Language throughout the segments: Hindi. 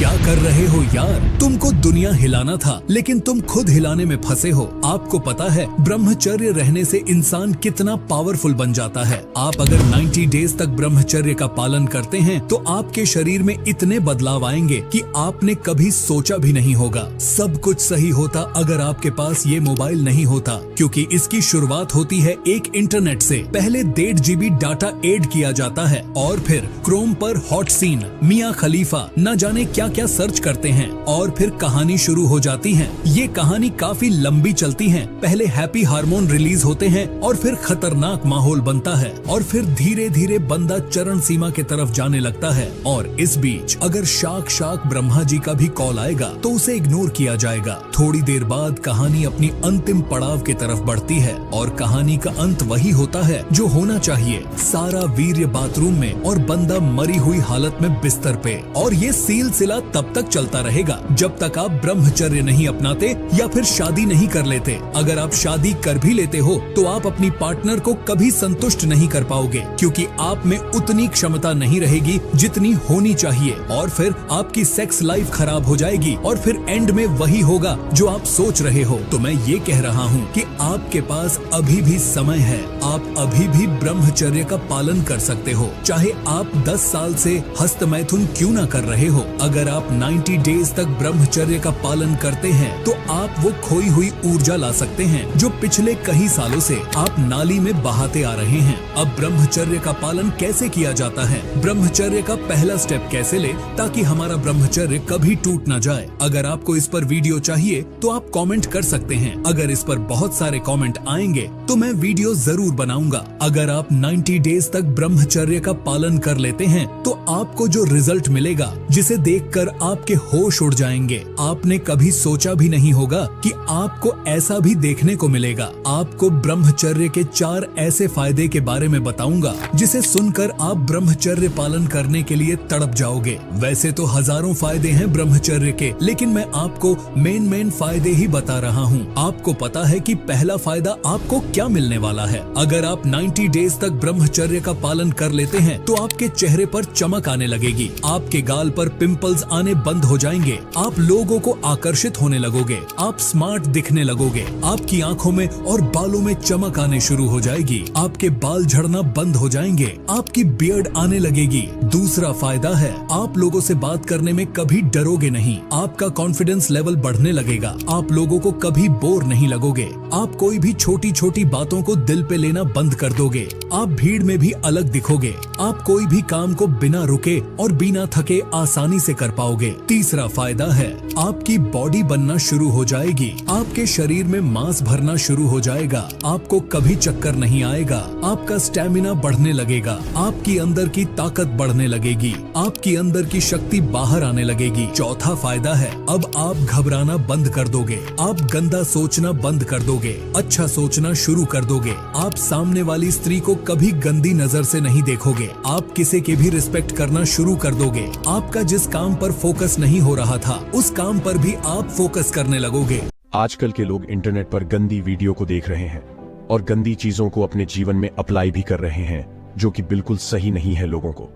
क्या कर रहे हो यार? तुमको दुनिया हिलाना था, लेकिन तुम खुद हिलाने में फंसे हो। आपको पता है ब्रह्मचर्य रहने से इंसान कितना पावरफुल बन जाता है। आप अगर 90 डेज तक ब्रह्मचर्य का पालन करते हैं तो आपके शरीर में इतने बदलाव आएंगे कि आपने कभी सोचा भी नहीं होगा। सब कुछ सही होता अगर आपके पास ये मोबाइल नहीं होता, क्योंकि इसकी शुरुआत होती है एक इंटरनेट से। पहले 1.5 GB डाटा ऐड किया जाता है और फिर क्रोम पर हॉट सीन, मियां खलीफा, न जाने क्या क्या सर्च करते हैं और फिर कहानी शुरू हो जाती है। ये कहानी काफी लंबी चलती है। पहले हैप्पी हार्मोन रिलीज होते हैं और फिर खतरनाक माहौल बनता है और फिर धीरे धीरे बंदा चरण सीमा के तरफ जाने लगता है। और इस बीच अगर शाक ब्रह्मा जी का भी कॉल आएगा तो उसे इग्नोर किया जाएगा। थोड़ी देर बाद कहानी अपनी अंतिम पड़ाव की तरफ बढ़ती है और कहानी का अंत वही होता है जो होना चाहिए। सारा वीर्य बाथरूम में और बंदा मरी हुई हालत में बिस्तर पे। और ये सिलसिला तब तक चलता रहेगा जब तक आप ब्रह्मचर्य नहीं अपनाते या फिर शादी नहीं कर लेते। अगर आप शादी कर भी लेते हो तो आप अपनी पार्टनर को कभी संतुष्ट नहीं कर पाओगे, क्योंकि आप में उतनी क्षमता नहीं रहेगी जितनी होनी चाहिए। और फिर आपकी सेक्स लाइफ खराब हो जाएगी और फिर एंड में वही होगा जो आप सोच रहे हो। तो मैं ये कह रहा हूँ कि आपके पास अभी भी समय है। आप अभी भी ब्रह्मचर्य का पालन कर सकते हो, चाहे आप 10 साल से हस्तमैथुन क्यों ना कर रहे हो। अगर आप 90 डेज तक ब्रह्मचर्य का पालन करते हैं तो आप वो खोई हुई ऊर्जा ला सकते हैं जो पिछले कई सालों से आप नाली में बहाते आ रहे हैं। अब ब्रह्मचर्य का पालन कैसे किया जाता है, ब्रह्मचर्य का पहला स्टेप कैसे ले ताकि हमारा ब्रह्मचर्य कभी टूट ना जाए। अगर आपको इस पर वीडियो चाहिए तो आप कमेंट कर सकते हैं। अगर इस पर बहुत सारे कमेंट आएंगे तो मैं वीडियो जरूर बनाऊंगा। अगर आप 90 डेज तक ब्रह्मचर्य का पालन कर लेते हैं तो आपको जो रिजल्ट मिलेगा, जिसे देखकर आपके होश उड़ जाएंगे, आपने कभी सोचा भी नहीं होगा कि आपको ऐसा भी देखने को मिलेगा। आपको ब्रह्मचर्य के 4 ऐसे फायदे के बारे में बताऊंगा जिसे सुनकर आप ब्रह्मचर्य पालन करने के लिए तड़प जाओगे। वैसे तो हजारों फायदे हैं ब्रह्मचर्य के, लेकिन मैं आपको मेन फायदे ही बता रहा हूँ। आपको पता है कि पहला फायदा आपको क्या मिलने वाला है। अगर आप 90 डेज तक ब्रह्मचर्य का पालन कर लेते हैं तो आपके चेहरे पर चमक आने लगेगी, आपके गाल पर पिंपल्स आने बंद हो जाएंगे, आप लोगों को आकर्षित होने लगोगे, आप स्मार्ट दिखने लगोगे, आपकी आंखों में और बालों में चमक आने शुरू हो जाएगी, आपके बाल झड़ना बंद हो जाएंगे, आपकी बियर्ड आने लगेगी। दूसरा फायदा है आप लोगों से बात करने में कभी डरोगे नहीं, आपका कॉन्फिडेंस लेवल बढ़ने लगेगा, आप लोगों को कभी बोर नहीं लगोगे, आप कोई भी छोटी छोटी बातों को दिल पे लेना बंद कर दोगे, आप भीड़ में भी अलग दिखोगे, आप कोई भी काम को बिना रुके और बिना थके आसानी से कर पाओगे। तीसरा फायदा है आपकी बॉडी बनना शुरू हो जाएगी, आपके शरीर में मांस भरना शुरू हो जाएगा, आपको कभी चक्कर नहीं आएगा, आपका स्टेमिना बढ़ने लगेगा, आपकी अंदर की ताकत बढ़ने लगेगी, आपकी अंदर की शक्ति बाहर आने लगेगी। चौथा फायदा है अब आप घबराना बंद कर दोगे, आप गंदा सोचना बंद कर दोगे, अच्छा सोचना शुरू कर दोगे, आप सामने वाली स्त्री को कभी गंदी नजर से नहीं देखोगे, आप किसी की भी रिस्पेक्ट करना शुरू कर दोगे, आपका जिस काम पर फोकस नहीं हो रहा था उस काम पर भी आप फोकस करने लगोगे। आजकल के लोग इंटरनेट पर गंदी वीडियो को देख रहे हैं और गंदी चीजों को अपने जीवन में अप्लाई भी कर रहे हैं, जो कि बिल्कुल सही नहीं है। लोगों को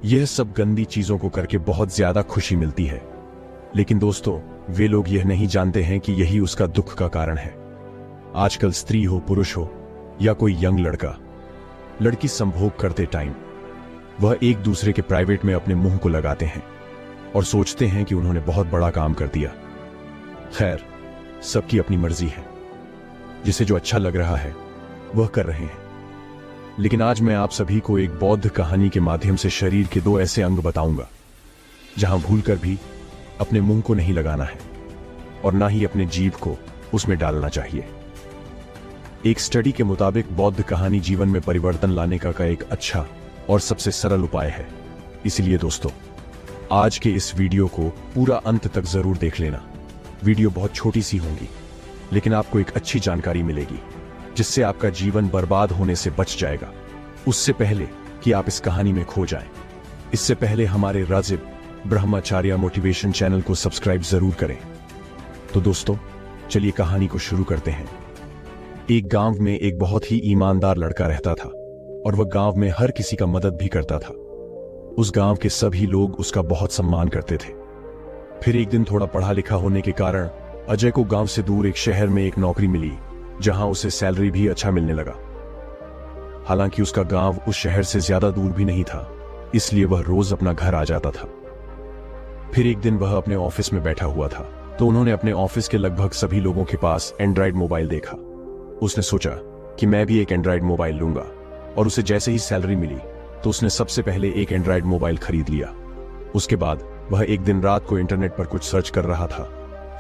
यह सब गंदी चीजों को करके बहुत ज्यादा खुशी मिलती है, लेकिन दोस्तों वे लोग यह नहीं जानते हैं कि यही उसका दुख का कारण है। आजकल स्त्री हो, पुरुष हो या कोई यंग लड़का लड़की संभोग करते टाइम वह एक दूसरे के प्राइवेट में अपने मुंह को लगाते हैं और सोचते हैं कि उन्होंने बहुत बड़ा काम कर दिया। खैर, सबकी अपनी मर्जी है, जिसे जो अच्छा लग रहा है वह कर रहे हैं। लेकिन आज मैं आप सभी को एक बौद्ध कहानी के माध्यम से शरीर के 2 ऐसे अंग बताऊंगा जहां भूलकर भी अपने मुंह को नहीं लगाना है और ना ही अपने जीभ को उसमें डालना चाहिए। एक स्टडी के मुताबिक बौद्ध कहानी जीवन में परिवर्तन लाने का एक अच्छा और सबसे सरल उपाय है। इसलिए दोस्तों आज के इस वीडियो को पूरा अंत तक जरूर देख लेना। वीडियो बहुत छोटी सी होगी, लेकिन आपको एक अच्छी जानकारी मिलेगी जिससे आपका जीवन बर्बाद होने से बच जाएगा, उससे पहले कि आप इस कहानी में खो जाएं। इससे पहले हमारे राजिब ब्रह्मचार्य मोटिवेशन चैनल को सब्सक्राइब जरूर करें। तो दोस्तों चलिए कहानी को शुरू करते हैं। एक गांव में एक बहुत ही ईमानदार लड़का रहता था और वह गांव में हर किसी का मदद भी करता था। उस गांव के सभी लोग उसका बहुत सम्मान करते थे। फिर एक दिन थोड़ा पढ़ा लिखा होने के कारण अजय को गांव से दूर एक शहर में एक नौकरी मिली, जहां उसे सैलरी भी अच्छा मिलने लगा। हालांकि उसका गांव उस शहर से ज्यादा दूर भी नहीं था, इसलिए वह रोज अपना घर आ जाता था। फिर एक दिन वह अपने ऑफिस में बैठा हुआ था, तो उन्होंने अपने ऑफिस के लगभग सभी लोगों के पास एंड्रॉइड मोबाइल देखा। उसने सोचा कि मैं भी एक एंड्रॉइड मोबाइल लूंगा, और उसे जैसे ही सैलरी मिली तो उसने सबसे पहले एक एंड्रॉइड मोबाइल खरीद लिया। उसके बाद वह एक दिन रात को इंटरनेट पर कुछ सर्च कर रहा था,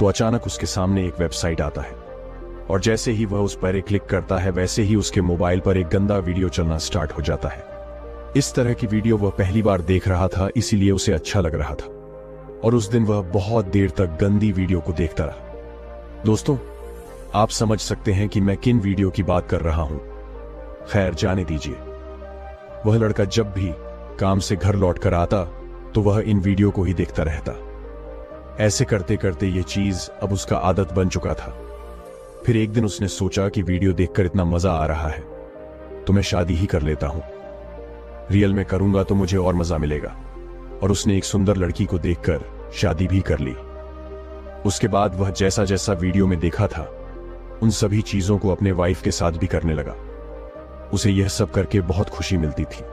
तो अचानक उसके सामने एक वेबसाइट आता है, और जैसे ही वह उस पर एक क्लिक करता है वैसे ही उसके मोबाइल पर एक गंदा वीडियो चलना स्टार्ट हो जाता है। इस तरह की वीडियो वह पहली बार देख रहा था, इसीलिए उसे अच्छा लग रहा था, और उस दिन वह बहुत देर तक गंदी वीडियो को देखता रहा। दोस्तों, आप समझ सकते हैं कि मैं किन वीडियो की बात कर रहा हूं। खैर, जाने दीजिए। वह लड़का जब भी काम से घर लौटकर आता तो वह इन वीडियो को ही देखता रहता। ऐसे करते करते ये चीज अब उसका आदत बन चुका था। फिर एक दिन उसने सोचा कि वीडियो देखकर इतना मजा आ रहा है तो मैं शादी ही कर लेता हूं। रियल में करूंगा तो मुझे और मजा मिलेगा। और उसने एक सुंदर लड़की को देखकर शादी भी कर ली। उसके बाद वह जैसा जैसा वीडियो में देखा था उन सभी चीजों को अपने वाइफ के साथ भी करने लगा। उसे यह सब करके बहुत खुशी मिलती थी।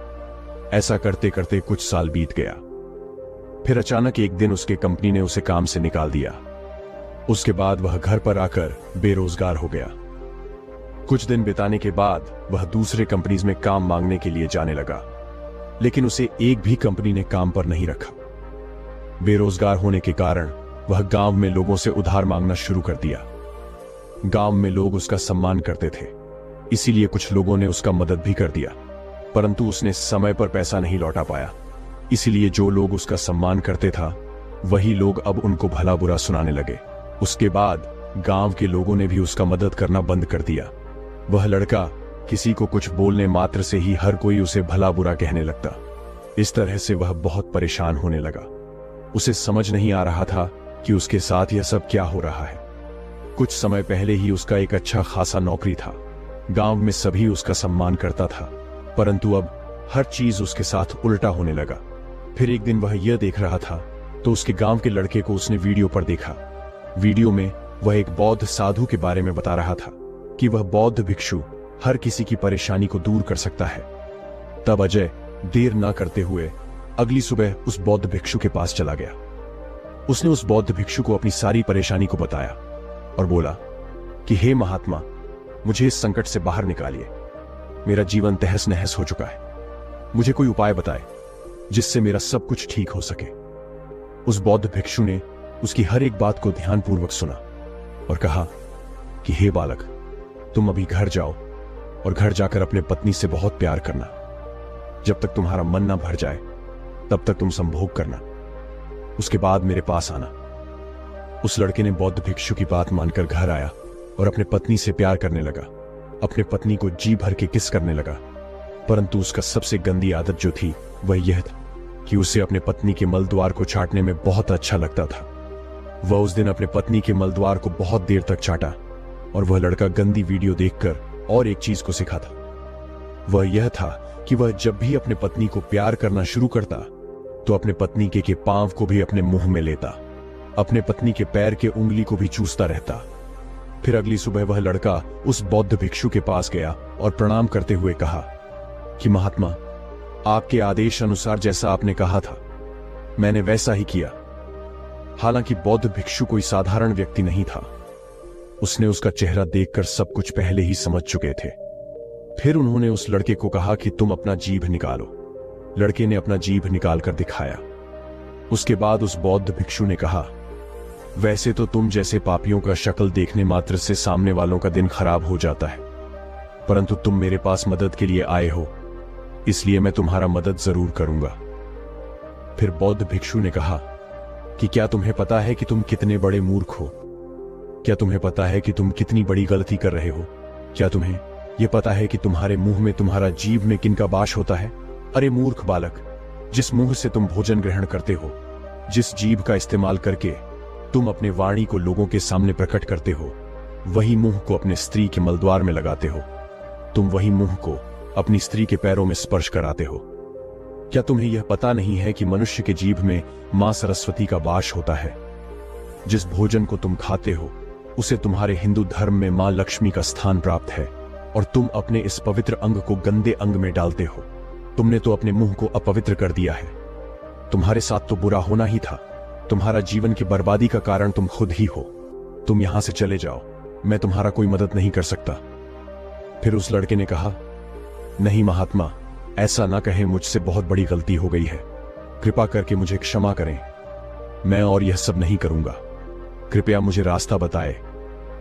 ऐसा करते करते कुछ साल बीत गया। फिर अचानक एक दिन उसके कंपनी ने उसे काम से निकाल दिया। उसके बाद वह घर पर आकर बेरोजगार हो गया। कुछ दिन बिताने के बाद वह दूसरे कंपनीज में काम मांगने के लिए जाने लगा, लेकिन उसे एक भी कंपनी ने काम पर नहीं रखा। बेरोजगार होने के कारण वह गांव में लोगों से उधार मांगना शुरू कर दिया। गांव में लोग उसका सम्मान करते थे, इसीलिए कुछ लोगों ने उसका मदद भी कर दिया, परंतु उसने समय पर पैसा नहीं लौटा पाया। इसीलिए जो लोग उसका सम्मान करते था वही लोग अब उनको भला बुरा सुनाने लगे। उसके बाद गांव के लोगों ने भी उसका मदद करना बंद कर दिया। वह लड़का किसी को कुछ बोलने मात्र से ही हर कोई उसे भला बुरा कहने लगता। इस तरह से वह बहुत परेशान होने लगा। उसे समझ नहीं आ रहा था कि उसके साथ यह सब क्या हो रहा है। कुछ समय पहले ही उसका एक अच्छा खासा नौकरी था, गांव में सभी उसका सम्मान करता था, परंतु अब हर चीज उसके साथ उल्टा होने लगा। फिर एक दिन वह यह देख रहा था तो उसके गांव के लड़के को उसने वीडियो पर देखा। वीडियो में वह एक बौद्ध साधु के बारे में बता रहा था कि वह बौद्ध भिक्षु हर किसी की परेशानी को दूर कर सकता है। तब अजय देर ना करते हुए अगली सुबह उस बौद्ध भिक्षु के पास चला गया। उसने उस बौद्ध भिक्षु को अपनी सारी परेशानी को बताया और बोला कि हे महात्मा, मुझे इस संकट से बाहर निकालिए। मेरा जीवन तहस नहस हो चुका है। मुझे कोई उपाय बताए जिससे मेरा सब कुछ ठीक हो सके। उस बौद्ध भिक्षु ने उसकी हर एक बात को ध्यानपूर्वक सुना और कहा कि हे बालक, तुम अभी घर जाओ और घर जाकर अपने पत्नी से बहुत प्यार करना। जब तक तुम्हारा मन ना भर जाए तब तक तुम संभोग करना। उसके बाद मेरे पास आना। उस लड़के ने बौद्ध भिक्षु की बात मानकर घर आया और अपने पत्नी से प्यार करने लगा। अपने पत्नी को जी भर के किस करने लगा, परंतु उसका सबसे गंदी आदत जो थी वह यह था कि उसे अपने पत्नी के मलद्वार को चाटने में बहुत अच्छा लगता था। वह उस दिन अपने पत्नी के मलद्वार को बहुत देर तक चाटा और वह लड़का गंदी वीडियो देखकर और एक चीज को सीखा था। वह यह था कि वह जब भी अपने पत्नी को प्यार करना शुरू करता तो अपने पत्नी के पांव को भी अपने मुंह में लेता, अपने पत्नी के पैर के उंगली को भी चूसता रहता। फिर अगली सुबह वह लड़का उस बौद्ध भिक्षु के पास गया और प्रणाम करते हुए कहा कि महात्मा, आपके आदेश अनुसार जैसा आपने कहा था मैंने वैसा ही किया। हालांकि बौद्ध भिक्षु कोई साधारण व्यक्ति नहीं था। उसने उसका चेहरा देखकर सब कुछ पहले ही समझ चुके थे। फिर उन्होंने उस लड़के को कहा कि तुम अपना जीभ निकालो। लड़के ने अपना जीभ निकालकर दिखाया। उसके बाद उस बौद्ध भिक्षु ने कहा, वैसे तो तुम जैसे पापियों का शक्ल देखने मात्र से सामने वालों का दिन खराब हो जाता है, परंतु तुम मेरे पास मदद के लिए आए हो, इसलिए मैं तुम्हारा मदद जरूर करूंगा। फिर बौद्ध भिक्षु ने कहा कि क्या तुम्हें पता है कि तुम कितने बड़े मूर्ख हो? क्या तुम्हें पता है कि तुम कितनी बड़ी गलती कर रहे हो? क्या तुम्हें यह पता है कि तुम्हारे मुंह में, तुम्हारा जीभ में किनका वास होता है? अरे मूर्ख बालक, जिस मुंह से तुम भोजन ग्रहण करते हो, जिस जीभ का इस्तेमाल करके तुम अपने वाणी को लोगों के सामने प्रकट करते हो, वही मुंह को अपने स्त्री के मलद्वार में लगाते हो। तुम वही मुंह को अपनी स्त्री के पैरों में स्पर्श कराते हो। क्या तुम्हें यह पता नहीं है कि मनुष्य के जीभ में मां सरस्वती का वास होता है? जिस भोजन को तुम खाते हो उसे तुम्हारे हिंदू धर्म में मां लक्ष्मी का स्थान प्राप्त है, और तुम अपने इस पवित्र अंग को गंदे अंग में डालते हो। तुमने तो अपने मुंह को अपवित्र कर दिया है। तुम्हारे साथ तो बुरा होना ही था। तुम्हारा जीवन की बर्बादी का कारण तुम खुद ही हो। तुम यहां से चले जाओ, मैं तुम्हारा कोई मदद नहीं कर सकता। फिर उस लड़के ने कहा, नहीं महात्मा, ऐसा ना कहें, मुझसे बहुत बड़ी गलती हो गई है। कृपा करके मुझे क्षमा करें। मैं और यह सब नहीं करूंगा। कृपया मुझे रास्ता बताए।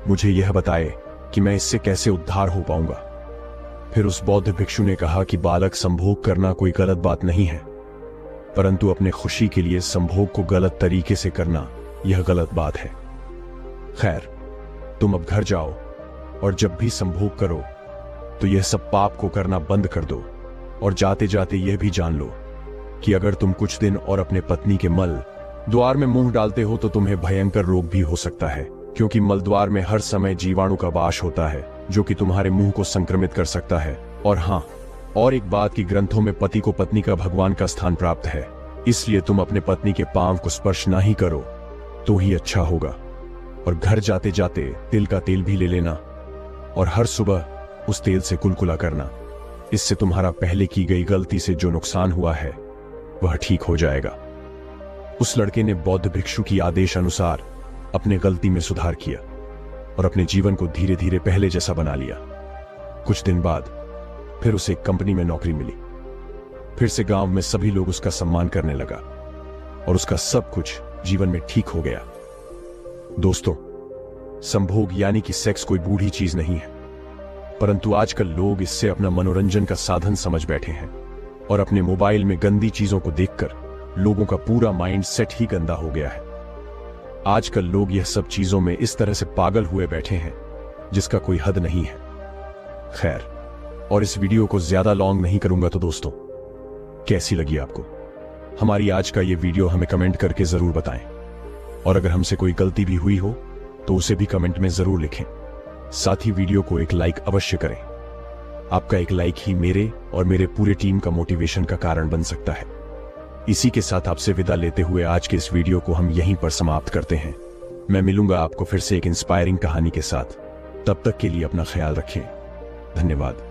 मुझे यह बताए कि मैं इससे कैसे उद्धार हो पाऊंगा। फिर उस बौद्ध भिक्षु ने कहा कि बालक, संभोग करना कोई गलत बात नहीं है, परंतु अपने खुशी के लिए संभोग को गलत तरीके से करना यह गलत बात है। खैर, तुम अब घर जाओ और जब भी संभोग करो तो यह सब पाप को करना बंद कर दो, और जाते जाते यह भी जान लो कि अगर तुम कुछ दिन और अपने पत्नी के मल द्वार में मुंह डालते हो तो तुम्हें भयंकर रोग भी हो सकता है, क्योंकि मल द्वार में हर समय जीवाणु का वास होता है जो कि तुम्हारे मुंह को संक्रमित कर सकता है। और हाँ, और एक बात कि ग्रंथों में पति को पत्नी का भगवान का स्थान प्राप्त है, इसलिए तुम अपने पत्नी के पांव को स्पर्श ना ही करो तो ही अच्छा होगा। और घर जाते जाते तिल का तेल भी ले लेना, और हर सुबह उस तेल से कुलकुला करना। इससे तुम्हारा पहले की गई गलती से जो नुकसान हुआ है वह ठीक हो जाएगा। उस लड़के ने बौद्ध भिक्षु की आदेश अनुसार अपने गलती में सुधार किया और अपने जीवन को धीरे धीरे पहले जैसा बना लिया। कुछ दिन बाद फिर उसे एक कंपनी में नौकरी मिली। फिर से गांव में सभी लोग उसका सम्मान करने लगा और उसका सब कुछ जीवन में ठीक हो गया। दोस्तों, संभोग यानी कि सेक्स कोई बूढ़ी चीज नहीं है, परंतु आजकल लोग इससे अपना मनोरंजन का साधन समझ बैठे हैं, और अपने मोबाइल में गंदी चीजों को देखकर लोगों का पूरा माइंड सेट ही गंदा हो गया है। आजकल लोग यह सब चीजों में इस तरह से पागल हुए बैठे हैं जिसका कोई हद नहीं है। खैर, और इस वीडियो को ज्यादा लॉन्ग नहीं करूंगा, तो दोस्तों कैसी लगी आपको हमारी आज का ये वीडियो हमें कमेंट करके जरूर बताएं, और अगर हमसे कोई गलती भी हुई हो तो उसे भी कमेंट में जरूर लिखें। साथ ही वीडियो को एक लाइक अवश्य करें। आपका एक लाइक ही मेरे और मेरे पूरे टीम का मोटिवेशन का कारण बन सकता है। इसी के साथ आपसे विदा लेते हुए आज के इस वीडियो को हम यहीं पर समाप्त करते हैं। मैं मिलूंगा आपको फिर से एक इंस्पायरिंग कहानी के साथ। तब तक के लिए अपना ख्याल रखें। धन्यवाद।